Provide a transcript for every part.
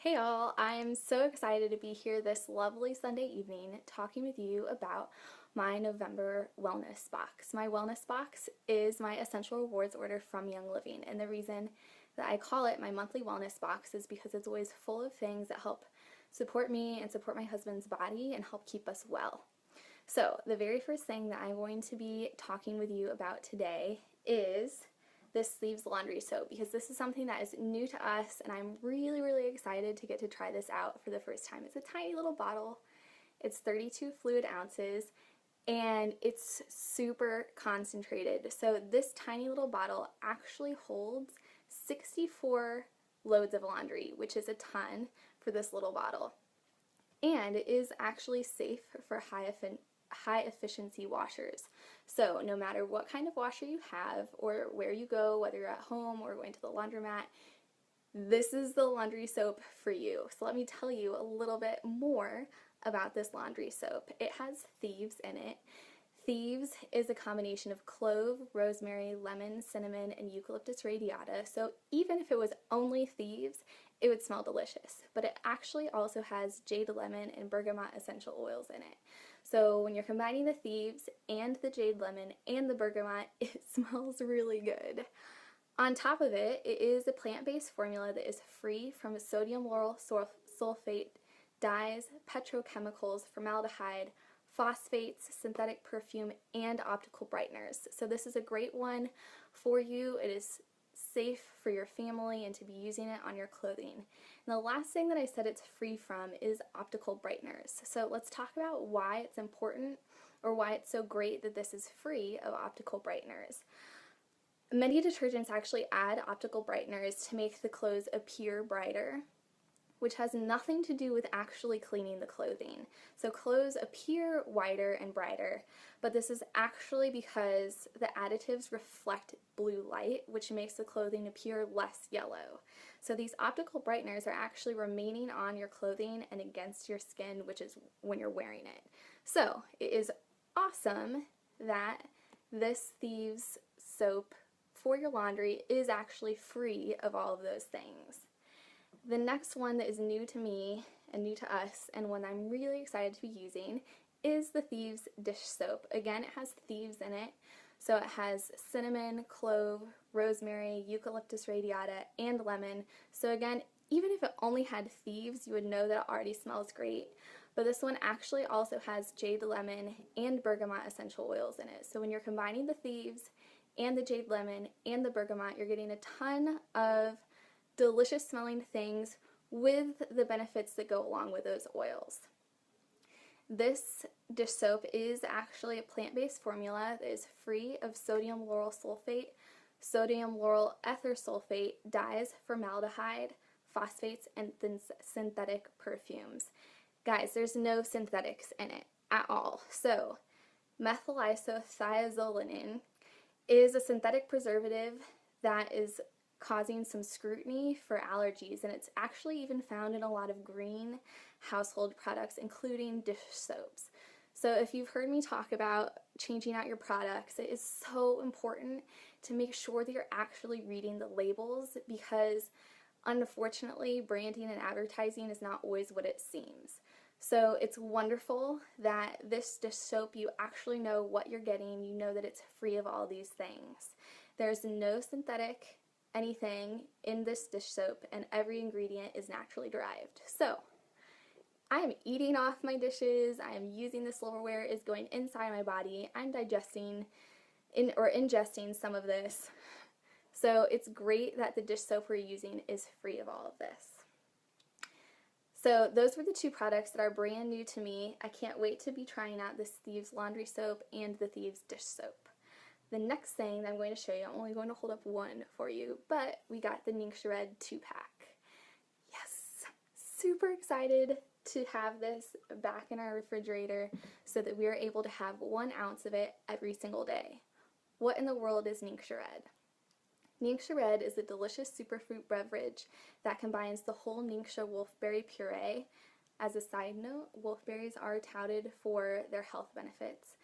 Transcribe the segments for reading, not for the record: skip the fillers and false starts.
Hey all, I'm so excited to be here this lovely Sunday evening talking with you about my November wellness box. My wellness box is my essential rewards order from Young Living, and the reason that I call it my monthly wellness box is because it's always full of things that help support me and support my husband's body and help keep us well. So, the very first thing that I'm going to be talking with you about today is this Thieves laundry soap, because this is something that is new to us and I'm really excited to get to try this out for the first time. It's a tiny little bottle. It's 32 fluid ounces and it's super concentrated. So this tiny little bottle actually holds 64 loads of laundry, which is a ton for this little bottle. And it is actually safe for high efficiency washers. So no matter what kind of washer you have or where you go, whether you're at home or going to the laundromat, this is the laundry soap for you. So let me tell you a little bit more about this laundry soap. It has Thieves in it. Thieves is a combination of clove, rosemary, lemon, cinnamon, and eucalyptus radiata. So even if it was only Thieves, it would smell delicious. But it actually also has jade lemon and bergamot essential oils in it. So when you're combining the Thieves and the jade lemon and the bergamot, it smells really good. On top of it, it is a plant-based formula that is free from sodium lauryl sulfate, dyes, petrochemicals, formaldehyde, phosphates, synthetic perfume, and optical brighteners. So this is a great one for you. It is safe for your family and to be using it on your clothing. And the last thing that I said it's free from is optical brighteners. So let's talk about why it's important or why it's so great that this is free of optical brighteners. Many detergents actually add optical brighteners to make the clothes appear brighter, which has nothing to do with actually cleaning the clothing. So clothes appear whiter and brighter, but this is actually because the additives reflect blue light, which makes the clothing appear less yellow. So these optical brighteners are actually remaining on your clothing and against your skin, which is when you're wearing it. So it is awesome that this Thieves soap for your laundry is actually free of all of those things. The next one that is new to me and new to us, and one I'm really excited to be using, is the Thieves dish soap. Again, it has Thieves in it, so it has cinnamon, clove, rosemary, eucalyptus radiata, and lemon. So again, even if it only had Thieves, you would know that it already smells great. But this one actually also has jade lemon and bergamot essential oils in it. So when you're combining the Thieves and the jade lemon and the bergamot, you're getting a ton of delicious smelling things with the benefits that go along with those oils. This dish soap is actually a plant-based formula that is free of sodium lauryl sulfate, sodium lauryl ether sulfate, dyes, formaldehyde, phosphates, and synthetic perfumes. Guys, there's no synthetics in it at all. So methylisothiazolinone is a synthetic preservative that is causing some scrutiny for allergies, and it's actually even found in a lot of green household products, including dish soaps. So if you've heard me talk about changing out your products, it is so important to make sure that you're actually reading the labels, because unfortunately branding and advertising is not always what it seems. So it's wonderful that this dish soap, you actually know what you're getting, you know that it's free of all these things. There's no synthetic anything in this dish soap, and every ingredient is naturally derived. So I am eating off my dishes, I am using the silverware, it's going inside my body, I'm digesting or ingesting some of this. So it's great that the dish soap we're using is free of all of this. So those were the two products that are brand new to me. I can't wait to be trying out this Thieves laundry soap and the Thieves dish soap. The next thing that I'm going to show you, I'm only going to hold up one for you, but we got the Ningxia Red 2-pack. Yes! Super excited to have this back in our refrigerator so that we are able to have 1 ounce of it every single day. What in the world is Ningxia Red? Ningxia Red is a delicious superfruit beverage that combines the whole Ningxia wolfberry puree. As a side note, wolfberries are touted for their health benefits.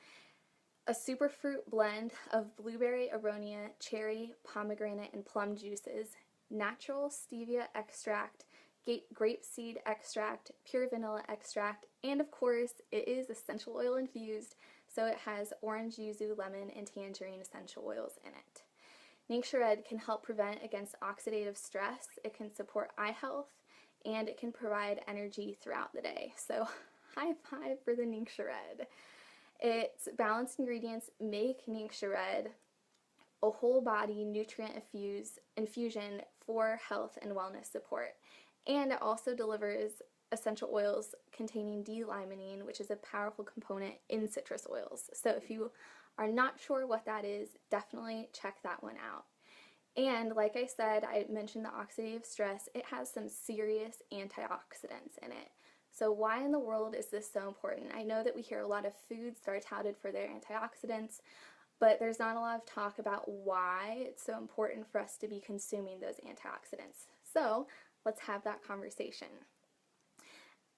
A superfruit blend of blueberry, aronia, cherry, pomegranate, and plum juices, natural stevia extract, grapeseed extract, pure vanilla extract, and of course it is essential oil infused, so it has orange, yuzu, lemon, and tangerine essential oils in it. Ningxia Red can help prevent against oxidative stress, it can support eye health, and it can provide energy throughout the day. So high five for the Ningxia Red. Its balanced ingredients make Ningxia Red a whole body nutrient infusion for health and wellness support. And it also delivers essential oils containing D-limonene, which is a powerful component in citrus oils. So if you are not sure what that is, definitely check that one out. And like I said, I mentioned the oxidative stress. It has some serious antioxidants in it. So why in the world is this so important? I know that we hear a lot of foods that are touted for their antioxidants, but there's not a lot of talk about why it's so important for us to be consuming those antioxidants. So let's have that conversation.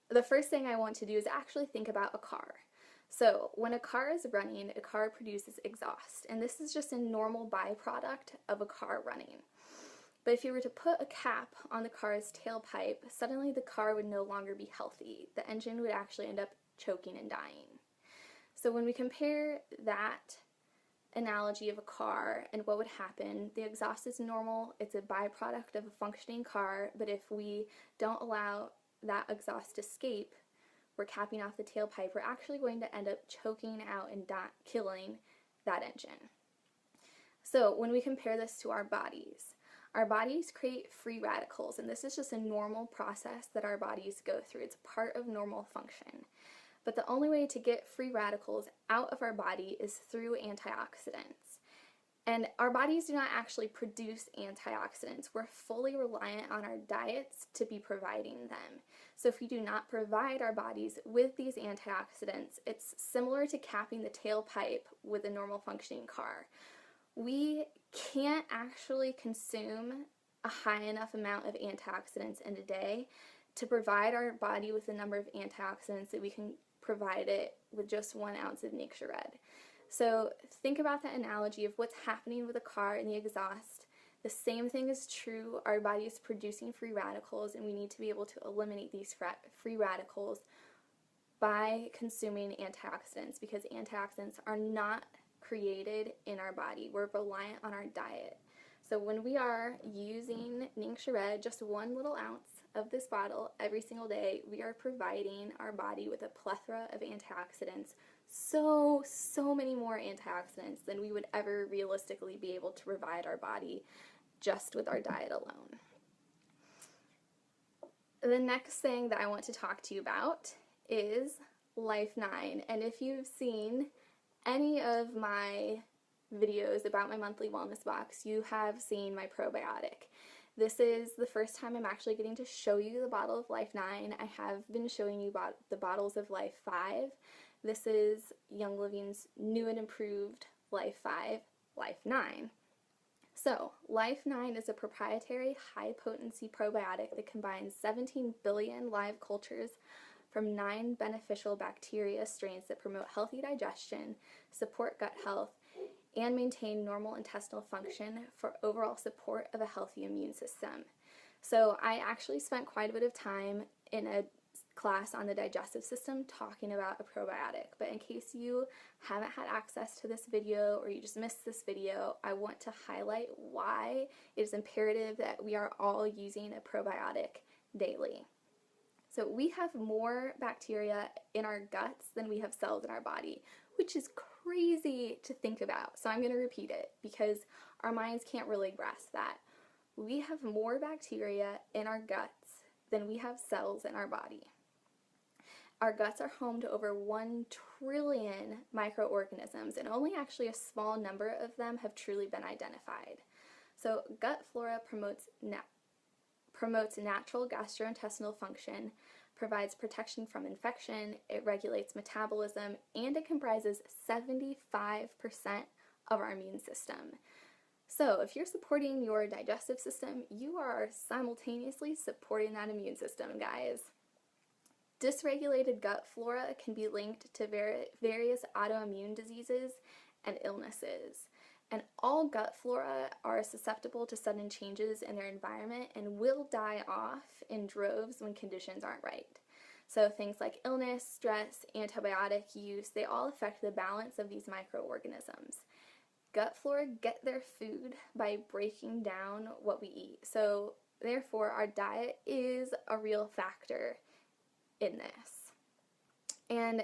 The first thing I want to do is actually think about a car. So when a car is running, a car produces exhaust, and this is just a normal byproduct of a car running. But if you were to put a cap on the car's tailpipe, suddenly the car would no longer be healthy. The engine would actually end up choking and dying. So when we compare that analogy of a car and what would happen, the exhaust is normal, it's a byproduct of a functioning car, but if we don't allow that exhaust to escape, we're capping off the tailpipe, we're actually going to end up choking out and killing that engine. So when we compare this to our bodies create free radicals, and this is just a normal process that our bodies go through. It's part of normal function. But the only way to get free radicals out of our body is through antioxidants. And our bodies do not actually produce antioxidants. We're fully reliant on our diets to be providing them. So if we do not provide our bodies with these antioxidants, it's similar to capping the tailpipe with a normal functioning car. We can't actually consume a high enough amount of antioxidants in a day to provide our body with the number of antioxidants that we can provide it with just 1 ounce of Ningxia Red. So think about that analogy of what's happening with a car and the exhaust. The same thing is true. Our body is producing free radicals, and we need to be able to eliminate these free radicals by consuming antioxidants, because antioxidants are not created in our body. We're reliant on our diet. So when we are using Ningxia Red, just 1 little ounce of this bottle every single day, we are providing our body with a plethora of antioxidants, so many more antioxidants than we would ever realistically be able to provide our body just with our diet alone. The next thing that I want to talk to you about is Life9, and if you've seen any of my videos about my monthly wellness box, you have seen my probiotic. This is the first time I'm actually getting to show you the bottle of Life9. I have been showing you the bottles of Life5. This is Young Living's new and improved Life5, Life9. So, Life9 is a proprietary high-potency probiotic that combines 17 billion live cultures from 9 beneficial bacteria strains that promote healthy digestion, support gut health, and maintain normal intestinal function for overall support of a healthy immune system. So I actually spent quite a bit of time in a class on the digestive system talking about a probiotic, but in case you haven't had access to this video or you just missed this video, I want to highlight why it is imperative that we are all using a probiotic daily. So we have more bacteria in our guts than we have cells in our body, which is crazy to think about. So I'm going to repeat it because our minds can't really grasp that. We have more bacteria in our guts than we have cells in our body. Our guts are home to over 1 trillion microorganisms, and only actually a small number of them have truly been identified. So gut flora promotes natural gastrointestinal function, provides protection from infection, it regulates metabolism, and it comprises 75% of our immune system. So if you're supporting your digestive system, you are simultaneously supporting that immune system, guys. Dysregulated gut flora can be linked to various autoimmune diseases and illnesses. And all gut flora are susceptible to sudden changes in their environment and will die off in droves when conditions aren't right. So things like illness, stress, antibiotic use, they all affect the balance of these microorganisms. Gut flora get their food by breaking down what we eat. So therefore, our diet is a real factor in this. And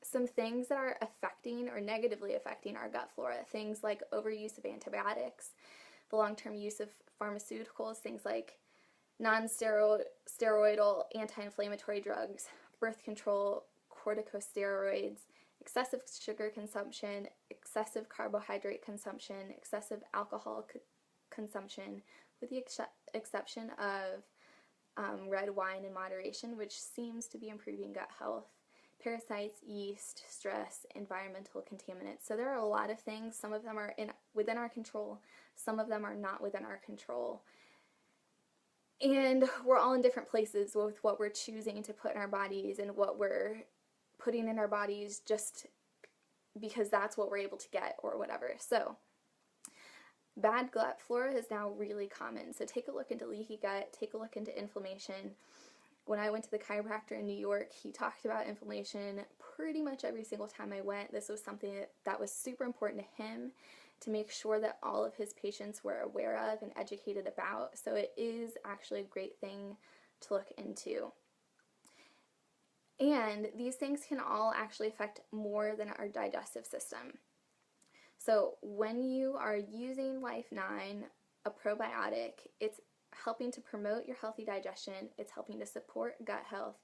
some things that are affecting or negatively affecting our gut flora, things like overuse of antibiotics, the long-term use of pharmaceuticals, things like non-steroidal anti-inflammatory drugs, birth control, corticosteroids, excessive sugar consumption, excessive carbohydrate consumption, excessive alcohol consumption, with the exception of red wine in moderation, which seems to be improving gut health, parasites, yeast, stress, environmental contaminants. So there are a lot of things. Some of them are within our control. Some of them are not within our control. And we're all in different places with what we're choosing to put in our bodies and what we're putting in our bodies just because that's what we're able to get or whatever. So bad gut flora is now really common. So take a look into leaky gut, take a look into inflammation. When I went to the chiropractor in New York, he talked about inflammation pretty much every single time I went. This was something that was super important to him to make sure that all of his patients were aware of and educated about. So it is actually a great thing to look into. And these things can all actually affect more than our digestive system. So when you are using Life9, a probiotic, it's helping to promote your healthy digestion, it's helping to support gut health,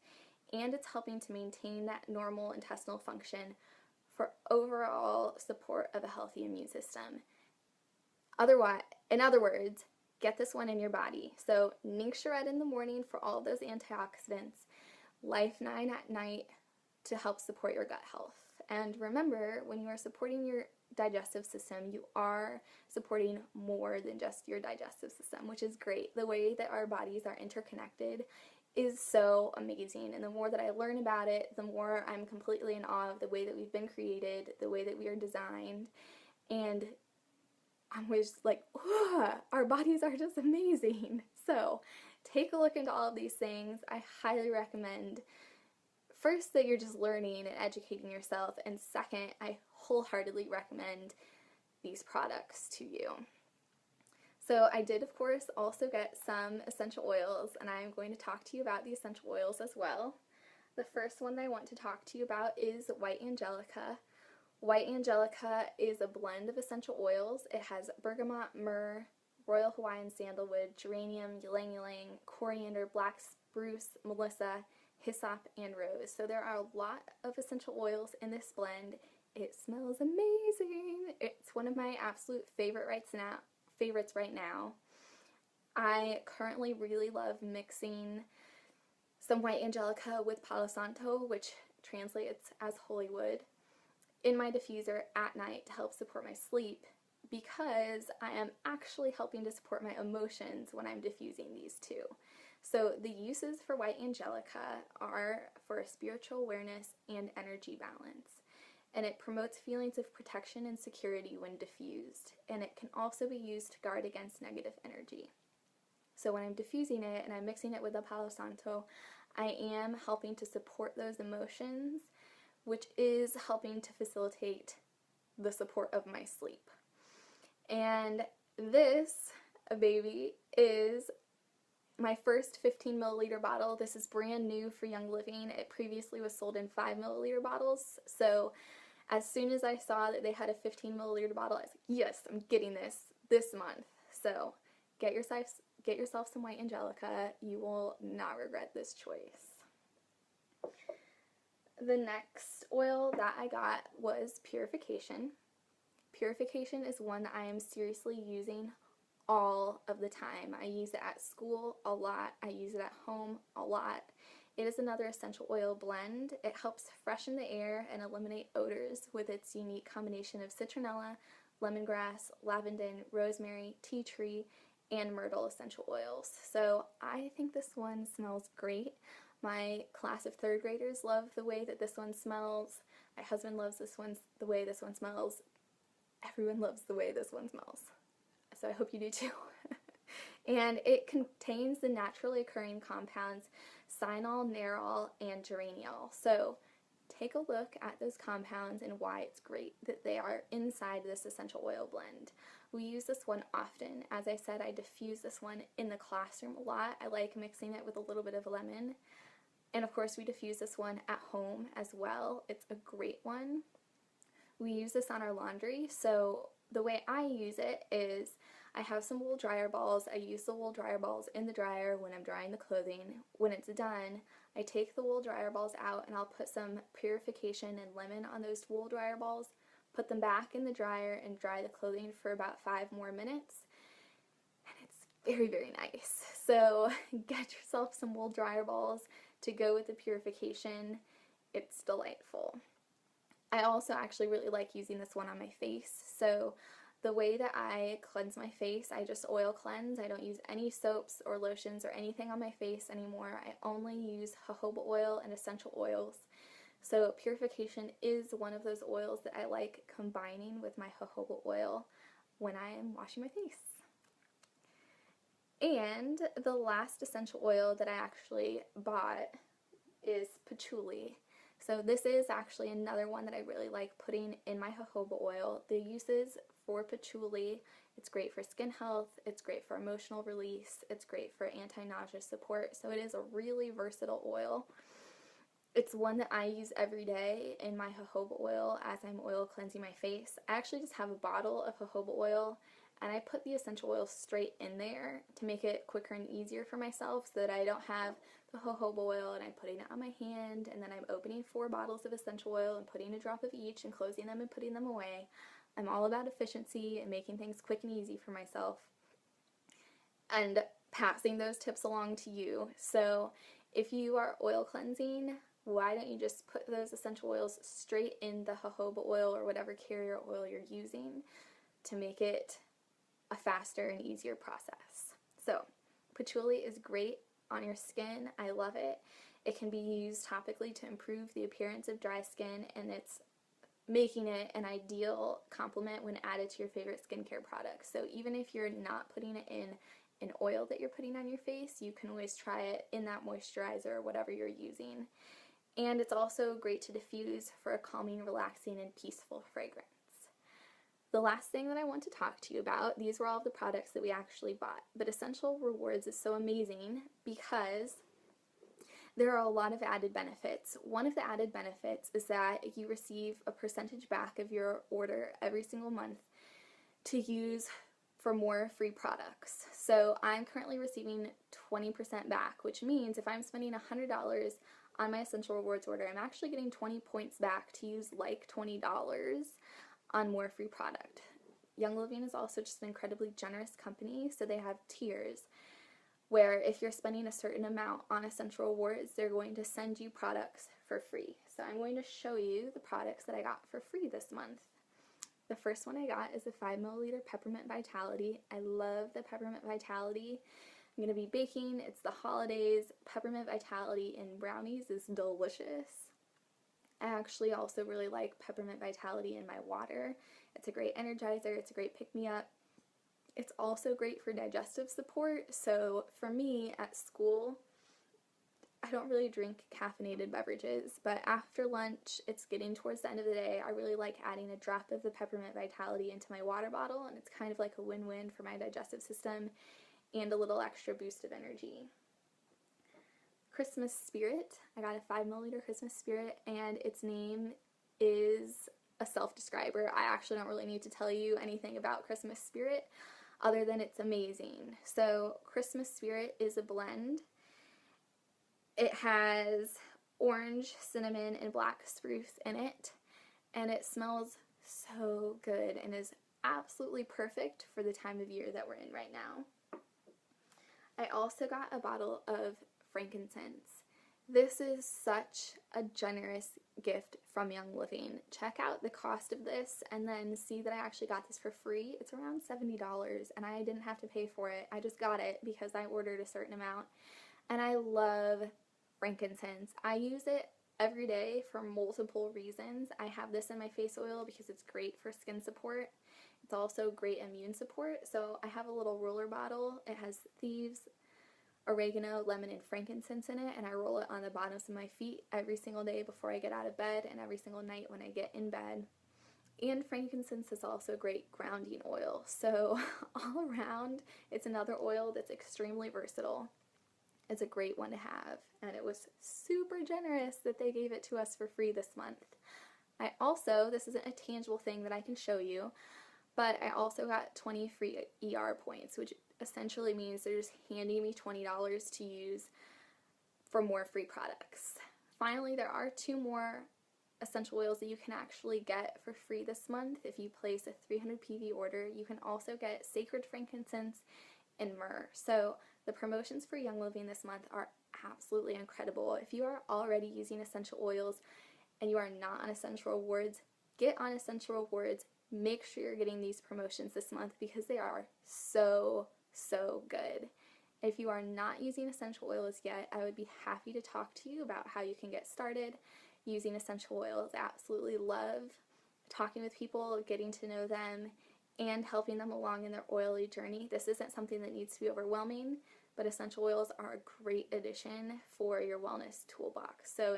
and it's helping to maintain that normal intestinal function for overall support of a healthy immune system. In other words, get this one in your body. So Ningxia in the morning for all those antioxidants, Life9 at night to help support your gut health. And remember, when you are supporting your digestive system, you are supporting more than just your digestive system, which is great. The way that our bodies are interconnected is so amazing, and the more that I learn about it, the more I'm completely in awe of the way that we've been created, the way that we are designed, and I'm just like, our bodies are just amazing. So take a look into all of these things. I highly recommend, first, that you're just learning and educating yourself, and second, I wholeheartedly recommend these products to you. So I did, of course, also get some essential oils, and I'm going to talk to you about the essential oils as well. The first one that I want to talk to you about is White Angelica. White Angelica is a blend of essential oils. It has bergamot, myrrh, royal Hawaiian sandalwood, geranium, ylang-ylang, coriander, black spruce, melissa, hyssop, and rose. So there are a lot of essential oils in this blend. It smells amazing. It's one of my absolute favorites right now. I currently really love mixing some White Angelica with Palo Santo, which translates as holy wood, in my diffuser at night to help support my sleep, because I am actually helping to support my emotions when I'm diffusing these two. So the uses for White Angelica are for spiritual awareness and energy balance. And it promotes feelings of protection and security when diffused. And it can also be used to guard against negative energy. So when I'm diffusing it and I'm mixing it with the Palo Santo, I am helping to support those emotions, which is helping to facilitate the support of my sleep. And this, baby, is my first 15 milliliter bottle. This is brand new for Young Living. It previously was sold in 5 milliliter bottles. So as soon as I saw that they had a 15 milliliter bottle, I was like, yes, I'm getting this month. So get yourself some White Angelica. You will not regret this choice. The next oil that I got was Purification. Purification is one that I am seriously using all of the time. I use it at school a lot. I use it at home a lot. It is another essential oil blend. It helps freshen the air and eliminate odors with its unique combination of citronella, lemongrass, lavender, rosemary, tea tree, and myrtle essential oils. So I think this one smells great. My class of 3rd graders love the way that this one smells. My husband loves the way this one smells. everyone loves the way this one smells. So I hope you do too. And it contains the naturally occurring compounds cyanol, nerol, and geraniol. So take a look at those compounds and why it's great that they are inside this essential oil blend. We use this one often. As I said, I diffuse this one in the classroom a lot. I like mixing it with a little bit of lemon. And of course we diffuse this one at home as well. It's a great one. We use this on our laundry. So the way I use it is I have some wool dryer balls. I use the wool dryer balls in the dryer when I'm drying the clothing. When it's done, I take the wool dryer balls out and I'll put some purification and lemon on those wool dryer balls, put them back in the dryer, and dry the clothing for about 5 more minutes. And it's very, very nice. So get yourself some wool dryer balls to go with the purification. It's delightful. I also actually really like using this one on my face. So the way that I cleanse my face, I just oil cleanse. I don't use any soaps or lotions or anything on my face anymore. I only use jojoba oil and essential oils. So purification is one of those oils that I like combining with my jojoba oil when I am washing my face. And the last essential oil that I actually bought is patchouli. So this is actually another one that I really like putting in my jojoba oil. The uses for patchouli: it's great for skin health, it's great for emotional release, it's great for anti-nausea support. So it is a really versatile oil. It's one that I use every day in my jojoba oil as I'm oil cleansing my face. I actually just have a bottle of jojoba oil and I put the essential oil straight in there to make it quicker and easier for myself so that I don't have the jojoba oil and I'm putting it on my hand and then I'm opening 4 bottles of essential oil and putting a drop of each and closing them and putting them away. I'm all about efficiency and making things quick and easy for myself and passing those tips along to you. So if you are oil cleansing, why don't you just put those essential oils straight in the jojoba oil or whatever carrier oil you're using to make it a faster and easier process. So patchouli is great on your skin. I love it. It can be used topically to improve the appearance of dry skin, and it's making it an ideal complement when added to your favorite skincare products. So even if you're not putting it in an oil that you're putting on your face, you can always try it in that moisturizer or whatever you're using. And it's also great to diffuse for a calming, relaxing, and peaceful fragrance. The last thing that I want to talk to you about, these were all of the products that we actually bought, but Essential Rewards is so amazing because there are a lot of added benefits. One of the added benefits is that you receive a percentage back of your order every single month to use for more free products. So I'm currently receiving 20% back, which means if I'm spending $100 on my Essential Rewards order, I'm actually getting 20 points back to use like $20 on more free product. Young Living is also just an incredibly generous company, so they have tiers where if you're spending a certain amount on Essential Rewards, they're going to send you products for free. So I'm going to show you the products that I got for free this month. The first one I got is a 5 milliliter Peppermint Vitality. I love the Peppermint Vitality. I'm going to be baking. It's the holidays. Peppermint Vitality in brownies is delicious. I actually also really like Peppermint Vitality in my water. It's a great energizer. It's a great pick-me-up. It's also great for digestive support. So for me at school, I don't really drink caffeinated beverages, but after lunch, it's getting towards the end of the day, I really like adding a drop of the Peppermint Vitality into my water bottle, and it's kind of like a win-win for my digestive system and a little extra boost of energy. Christmas Spirit. I got a 5 milliliter Christmas Spirit, and its name is a self-describer. I actually don't really need to tell you anything about Christmas Spirit other than it's amazing. So Christmas Spirit is a blend. It has orange, cinnamon, and black spruce in it, and it smells so good and is absolutely perfect for the time of year that we're in right now. I also got a bottle of frankincense. This is such a generous gift from Young Living. Check out the cost of this and then see that I actually got this for free. It's around $70 and I didn't have to pay for it. I just got it because I ordered a certain amount. And I love frankincense. I use it every day for multiple reasons. I have this in my face oil because it's great for skin support. It's also great immune support. So I have a little roller bottle. It has thieves, oregano, lemon, and frankincense in it, and I roll it on the bottoms of my feet every single day before I get out of bed and every single night when I get in bed. And frankincense is also a great grounding oil. So all around, it's another oil that's extremely versatile. It's a great one to have, and it was super generous that they gave it to us for free this month. I also, this isn't a tangible thing that I can show you, but I also got 20 free ER points, which essentially means they're just handing me $20 to use for more free products. Finally, there are 2 more essential oils that you can actually get for free this month. If you place a 300 PV order, you can also get sacred frankincense and myrrh. So the promotions for Young Living this month are absolutely incredible. If you are already using essential oils and you are not on Essential Rewards, get on Essential Rewards. Make sure you're getting these promotions this month because they are so good. If you are not using essential oils yet, I would be happy to talk to you about how you can get started using essential oils. I absolutely love talking with people, getting to know them, and helping them along in their oily journey. This isn't something that needs to be overwhelming, but essential oils are a great addition for your wellness toolbox. So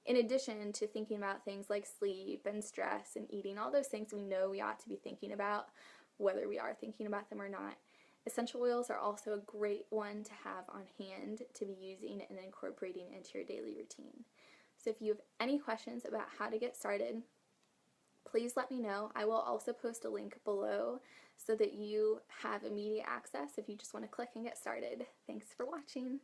in addition to thinking about things like sleep and stress and eating, all those things we know we ought to be thinking about, whether we are thinking about them or not, essential oils are also a great one to have on hand to be using and incorporating into your daily routine. So if you have any questions about how to get started, please let me know. I will also post a link below so that you have immediate access if you just want to click and get started. Thanks for watching.